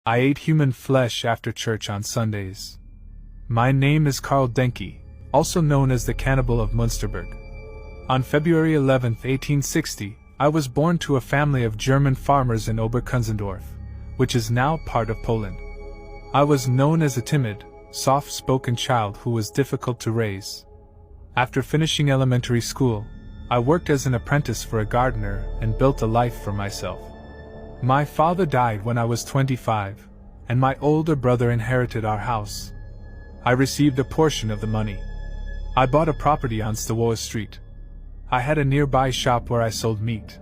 I ate human flesh after church on Sundays. My name is Karl Denke, also known as the Cannibal of Münsterberg. On February 11, 1860, I was born to a family of German farmers in Oberkunzendorf, which is now part of Poland. I was known as a timid, soft-spoken child who was difficult to raise. After finishing elementary school, I worked as an apprentice for a gardener and built a life for myself. My father died when I was 25, and my older brother inherited our house. I received a portion of the money. I bought a property on Stowoa Street. I had a nearby shop where I sold meat.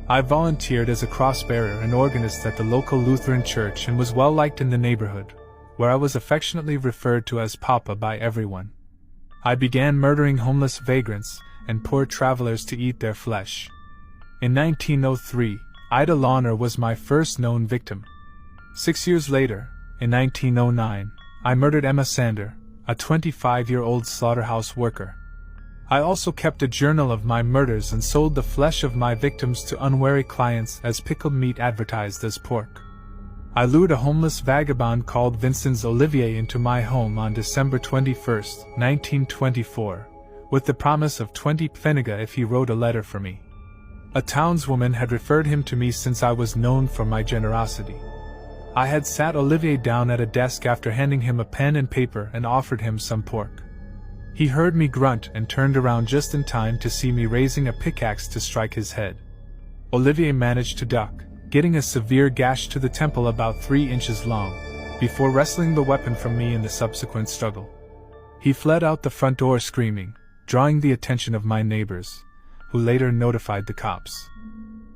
I volunteered as a cross-bearer and organist at the local Lutheran church and was well liked in the neighborhood, where I was affectionately referred to as Papa by everyone. I began murdering homeless vagrants and poor travelers to eat their flesh. In 1903, Ida Launer was my first known victim. 6 years later, in 1909, I murdered Emma Sander, a 25-year-old slaughterhouse worker. I also kept a journal of my murders and sold the flesh of my victims to unwary clients as pickled meat advertised as pork. I lured a homeless vagabond called Vincent Olivier into my home on December 21, 1924, with the promise of 20 pfennige if he wrote a letter for me. A townswoman had referred him to me since I was known for my generosity. I had sat Olivier down at a desk after handing him a pen and paper and offered him some pork. He heard me grunt and turned around just in time to see me raising a pickaxe to strike his head. Olivier managed to duck, getting a severe gash to the temple about 3 inches long, before wresting the weapon from me in the subsequent struggle. He fled out the front door screaming, drawing the attention of my neighbors, who later notified the cops.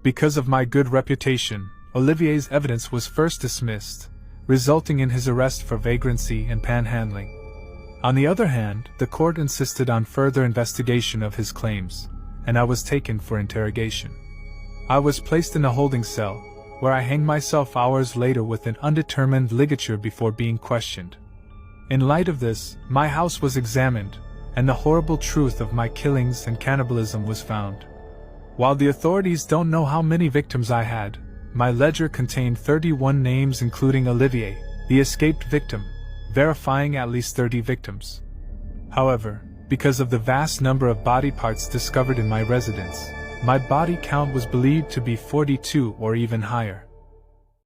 Because of my good reputation, Olivier's evidence was first dismissed, resulting in his arrest for vagrancy and panhandling. On the other hand, the court insisted on further investigation of his claims, and I was taken for interrogation. I was placed in a holding cell, where I hanged myself hours later with an undetermined ligature before being questioned. In light of this, my house was examined, and the horrible truth of my killings and cannibalism was found. While the authorities don't know how many victims I had, my ledger contained 31 names including Olivier, the escaped victim, verifying at least 30 victims. However, because of the vast number of body parts discovered in my residence, my body count was believed to be 42 or even higher.